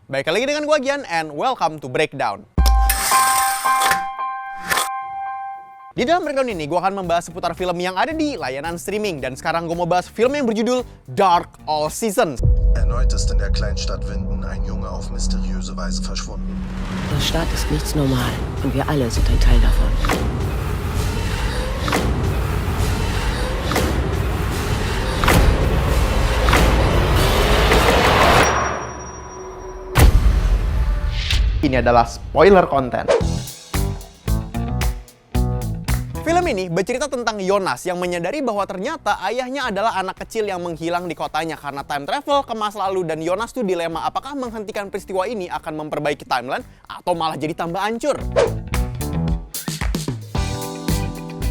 Baik lagi dengan gua Gian, and welcome to Breakdown. Di dalam Breakdown ini, gua akan membahas seputar film yang ada di layanan streaming. Dan sekarang gua mau bahas film yang berjudul Dark All Seasons. Erneut ist in der Kleinstadt Winden ein Junge auf mysteriöse Weise verschwunden. Der Staat ist nichts normal und wir alle sind ein Teil davon. Ini adalah spoiler konten. Film ini bercerita tentang Jonas yang menyadari bahwa ternyata ayahnya adalah anak kecil yang menghilang di kotanya karena time travel ke masa lalu, dan Jonas tuh dilema apakah menghentikan peristiwa ini akan memperbaiki timeline atau malah jadi tambah hancur.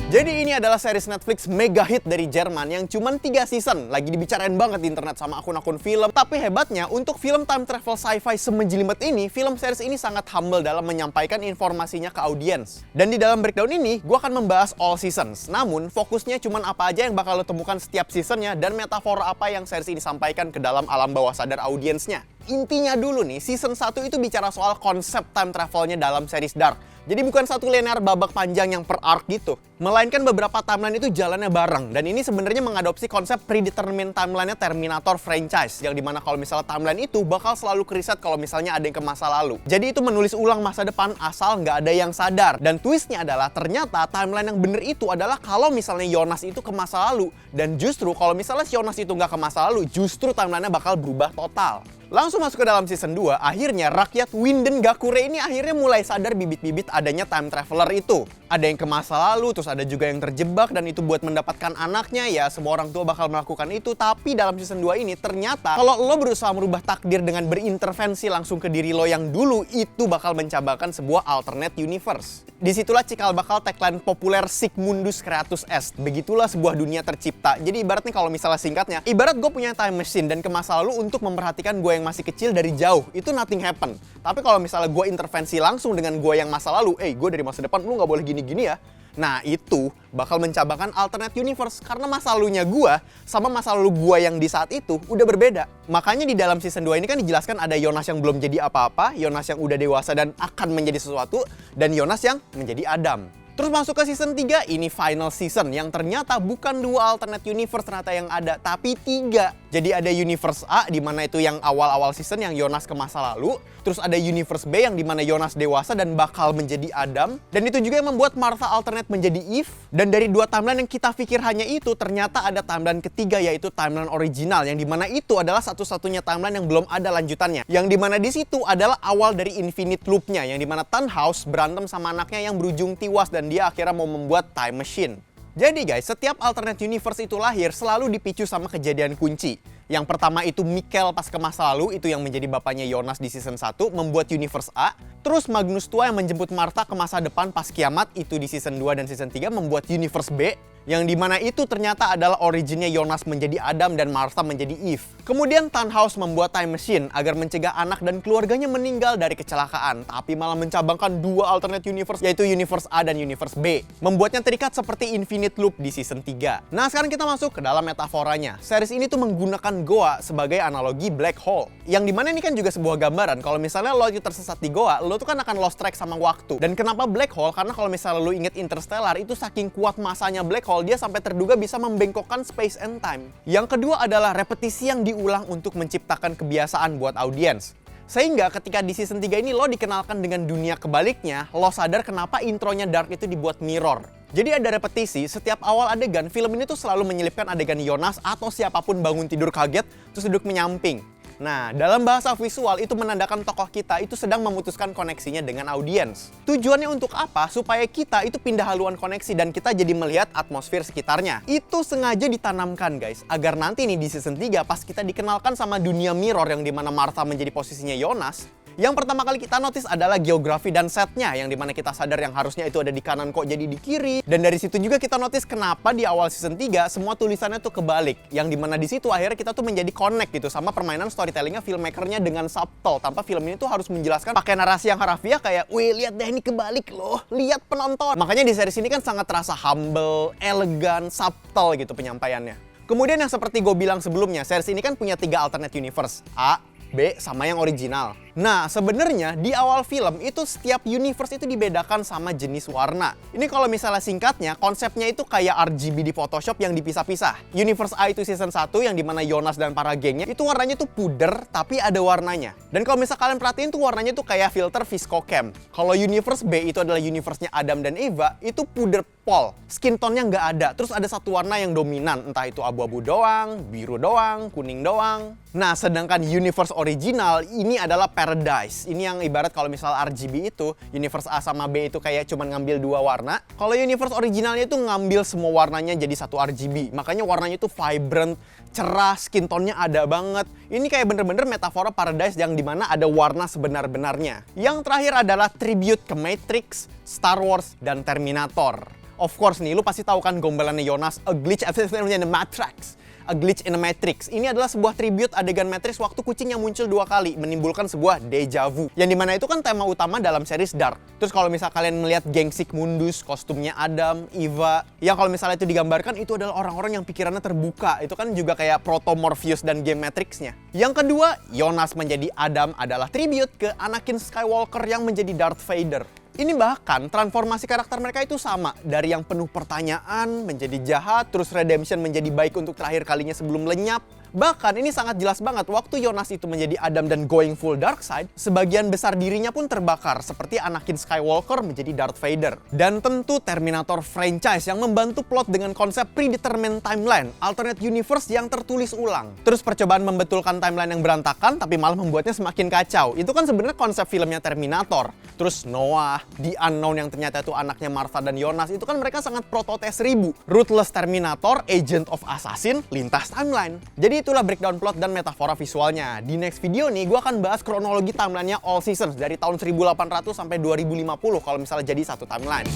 Jadi ini adalah series Netflix mega hit dari Jerman yang cuman 3 season. Lagi dibicarain banget di internet sama akun-akun film. Tapi hebatnya, untuk film time travel sci-fi semejelimet ini, film series ini sangat humble dalam menyampaikan informasinya ke audiens. Dan di dalam Breakdown ini, gue akan membahas all seasons. Namun, fokusnya cuman apa aja yang bakal lo temukan setiap seasonnya dan metafora apa yang series ini sampaikan ke dalam alam bawah sadar audiensnya. Intinya dulu nih, season 1 itu bicara soal konsep time travelnya dalam series Dark. Jadi bukan satu linear babak panjang yang per arc gitu, melainkan beberapa timeline itu jalannya bareng. Dan ini sebenarnya mengadopsi konsep predetermined timeline-nya Terminator franchise, yang dimana kalau misalnya timeline itu bakal selalu kereset kalau misalnya ada yang ke masa lalu. Jadi itu menulis ulang masa depan asal nggak ada yang sadar. Dan twistnya adalah ternyata timeline yang bener itu adalah kalau misalnya Jonas itu ke masa lalu. Dan justru kalau misalnya Jonas itu nggak ke masa lalu, justru timeline-nya bakal berubah total. Langsung masuk ke dalam season 2, akhirnya rakyat Winden Gakure ini akhirnya mulai sadar bibit-bibit adanya time traveler itu. Ada yang ke masa lalu, terus ada juga yang terjebak, dan itu buat mendapatkan anaknya. Ya, semua orang tua bakal melakukan itu. Tapi dalam season 2 ini ternyata kalau lo berusaha merubah takdir dengan berintervensi langsung ke diri lo yang dulu, itu bakal mencabarkan sebuah alternate universe. Disitulah cikal bakal tagline populer Sic Mundus Creatus Est. Begitulah sebuah dunia tercipta. Jadi ibaratnya kalau misalnya singkatnya, ibarat gue punya time machine dan ke masa lalu untuk memperhatikan gue yang masih kecil dari jauh, itu nothing happen. Tapi kalau misalnya gue intervensi langsung dengan gue yang masa lalu, gue dari masa depan, lu nggak boleh gini-gini ya. Nah itu bakal mencabarkan alternate universe karena masa lalunya gue sama masa lalu gue yang di saat itu udah berbeda. Makanya di dalam season 2 ini kan dijelaskan ada Jonas yang belum jadi apa-apa, Jonas yang udah dewasa dan akan menjadi sesuatu, dan Jonas yang menjadi Adam. Terus masuk ke season 3, ini final season yang ternyata bukan 2 alternate universe ternyata yang ada, tapi 3. Jadi ada universe A di mana itu yang awal-awal season yang Jonas ke masa lalu, terus ada universe B yang di mana Jonas dewasa dan bakal menjadi Adam, dan itu juga yang membuat Martha alternate menjadi Eve. Dan dari 2 timeline yang kita pikir hanya itu, ternyata ada timeline ketiga yaitu timeline original yang di mana itu adalah satu-satunya timeline yang belum ada lanjutannya. Yang di mana di situ adalah awal dari infinite loop-nya, yang di mana Tannhaus berantem sama anaknya yang berujung tiwas dan dia akhirnya mau membuat time machine. Jadi guys, setiap alternate universe itu lahir selalu dipicu sama kejadian kunci. Yang pertama itu Mikkel pas ke masa lalu, itu yang menjadi bapaknya Jonas di season 1, membuat universe A. Terus Magnus tua yang menjemput Martha ke masa depan pas kiamat, itu di season 2 dan season 3 membuat universe B. Yang dimana itu ternyata adalah originnya Jonas menjadi Adam dan Martha menjadi Eve. Kemudian Tannhaus membuat time machine agar mencegah anak dan keluarganya meninggal dari kecelakaan, tapi malah mencabangkan 2 alternate universe yaitu universe A dan universe B, membuatnya terikat seperti infinite loop di season 3. Nah sekarang kita masuk ke dalam metaforanya. Series ini tuh menggunakan goa sebagai analogi black hole, yang dimana ini kan juga sebuah gambaran kalau misalnya lo itu tersesat di goa, lo tuh kan akan lost track sama waktu. Dan kenapa black hole? Karena kalau misalnya lo inget Interstellar, itu saking kuat masanya black hole, dia sampai terduga bisa membengkokkan space and time. Yang kedua adalah repetisi yang diulang untuk menciptakan kebiasaan buat audiens. Sehingga ketika di season 3 ini lo dikenalkan dengan dunia kebaliknya, lo sadar kenapa intronya Dark itu dibuat mirror. Jadi ada repetisi, setiap awal adegan, film ini tuh selalu menyelipkan adegan Jonas atau siapapun bangun tidur kaget terus duduk menyamping. Nah, dalam bahasa visual itu menandakan tokoh kita itu sedang memutuskan koneksinya dengan audiens. Tujuannya untuk apa? Supaya kita itu pindah haluan koneksi dan kita jadi melihat atmosfer sekitarnya. Itu sengaja ditanamkan guys, agar nanti nih di season 3 pas kita dikenalkan sama dunia mirror yang dimana Martha menjadi posisinya Jonas, yang pertama kali kita notice adalah geografi dan setnya, yang dimana kita sadar yang harusnya itu ada di kanan kok jadi di kiri. Dan dari situ juga kita notice kenapa di awal season 3 semua tulisannya tuh kebalik, yang dimana di situ akhirnya kita tuh menjadi connect gitu sama permainan storytellingnya filmmakernya dengan subtle, tanpa film ini tuh harus menjelaskan pakai narasi yang harafiah kayak, wih lihat deh ini kebalik loh, lihat penonton. Makanya di series ini kan sangat terasa humble, elegan, subtle gitu penyampaiannya. Kemudian yang seperti gue bilang sebelumnya, series ini kan punya 3 alternate universe, A, B, sama yang original. Nah, sebenarnya di awal film itu setiap universe itu dibedakan sama jenis warna. Ini kalau misalnya singkatnya, konsepnya itu kayak RGB di Photoshop yang dipisah-pisah. Universe A itu season 1 yang dimana Jonas dan para gengnya itu warnanya tuh puder tapi ada warnanya. Dan kalau misalnya kalian perhatiin tuh warnanya tuh kayak filter VSCO-Cam. Kalau universe B itu adalah universe-nya Adam dan Eva, itu puder pol. Skin tone-nya nggak ada. Terus ada satu warna yang dominan, entah itu abu-abu doang, biru doang, kuning doang. Nah, sedangkan universe original ini adalah Paradise. Ini yang ibarat kalau misal RGB itu, universe A sama B itu kayak cuman ngambil dua warna. Kalau universe originalnya itu ngambil semua warnanya jadi satu RGB. Makanya warnanya itu vibrant, cerah, skin tone-nya ada banget. Ini kayak bener-bener metafora Paradise yang dimana ada warna sebenar-benarnya. Yang terakhir adalah tribute ke Matrix, Star Wars, dan Terminator. Of course nih, lu pasti tahu kan gombalannya Jonas, A Glitch in the Matrix. A Glitch in the Matrix. Ini adalah sebuah tribute adegan Matrix waktu kucing yang muncul 2 kali, menimbulkan sebuah deja vu. Yang dimana itu kan tema utama dalam series Dark. Terus kalau misal kalian melihat geng Sigmundus, kostumnya Adam, Eva, yang kalau misalnya itu digambarkan itu adalah orang-orang yang pikirannya terbuka. Itu kan juga kayak proto Morpheus dan game Matrix-nya. Yang kedua, Jonas menjadi Adam adalah tribute ke Anakin Skywalker yang menjadi Darth Vader. Ini bahkan transformasi karakter mereka itu sama. Dari yang penuh pertanyaan menjadi jahat, terus redemption menjadi baik untuk terakhir kalinya sebelum lenyap. Bahkan ini sangat jelas banget waktu Jonas itu menjadi Adam dan going full dark side, sebagian besar dirinya pun terbakar seperti Anakin Skywalker menjadi Darth Vader. Dan tentu Terminator franchise yang membantu plot dengan konsep predetermined timeline, alternate universe yang tertulis ulang. Terus percobaan membetulkan timeline yang berantakan tapi malah membuatnya semakin kacau. Itu kan sebenarnya konsep filmnya Terminator. Terus Noah, The Unknown yang ternyata itu anaknya Martha dan Jonas, itu kan mereka sangat proto T-1000. Ruthless Terminator, Agent of Assassin, lintas timeline. Jadi itulah breakdown plot dan metafora visualnya. Di next video nih, gue akan bahas kronologi timelinenya all seasons dari tahun 1800 sampai 2050 kalau misalnya jadi satu timeline.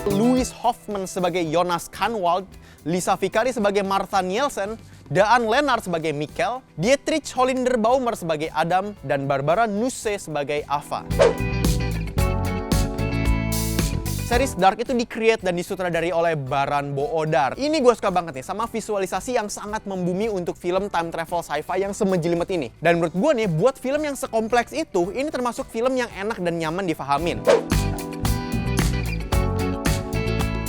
Louis Hoffman sebagai Jonas Kahnwald, Lisa Vicari sebagai Martha Nielsen, Daan Lennart sebagai Mikkel, Dietrich Hollinder-Baumer sebagai Adam, dan Barbara Nusse sebagai Ava. Series Dark itu di-create dan disutradari oleh Baran Boodar. Ini gue suka banget nih sama visualisasi yang sangat membumi untuk film time travel sci-fi yang semejelimet ini. Dan menurut gue nih, buat film yang sekompleks itu, ini termasuk film yang enak dan nyaman difahamin.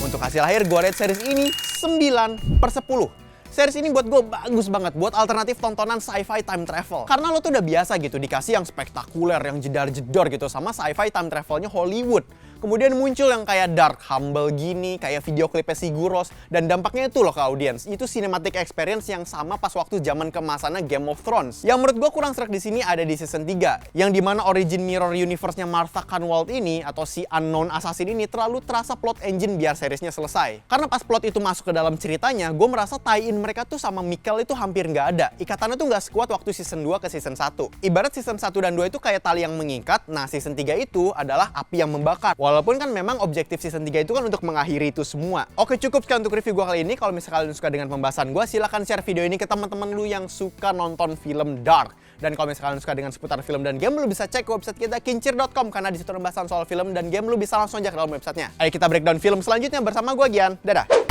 Untuk hasil akhir, gue rate series ini 9/10. Series ini buat gue bagus banget buat alternatif tontonan sci-fi time travel. Karena lo tuh udah biasa gitu dikasih yang spektakuler, yang jedar-jedor gitu sama sci-fi time travelnya Hollywood. Kemudian muncul yang kayak dark, humble gini, kayak video klipnya Siguros, dan dampaknya itu loh ke audiens. Itu cinematic experience yang sama pas waktu zaman kemasannya Game of Thrones. Yang menurut gue kurang serak di sini ada di season 3, yang dimana origin mirror universe-nya Martha Kahnwald ini, atau si unknown assassin ini terlalu terasa plot engine biar seriesnya selesai. Karena pas plot itu masuk ke dalam ceritanya, gue merasa tie-in mereka tuh sama Mikkel itu hampir nggak ada. Ikatannya tuh nggak sekuat waktu season 2 ke season 1. Ibarat season 1 dan 2 itu kayak tali yang mengikat, nah season 3 itu adalah api yang membakar. Walaupun kan memang objektif season 3 itu kan untuk mengakhiri itu semua. Oke, cukup sekian untuk review gue kali ini. Kalau misalnya kalian suka dengan pembahasan gue, silahkan share video ini ke teman-teman lu yang suka nonton film Dark. Dan kalau misalnya kalian suka dengan seputar film dan game, lu bisa cek ke website kita kincir.com karena di situ pembahasan soal film dan game lu bisa langsung aja ke dalam websitenya. Ayo kita breakdown film selanjutnya bersama gue Gian. Dadah!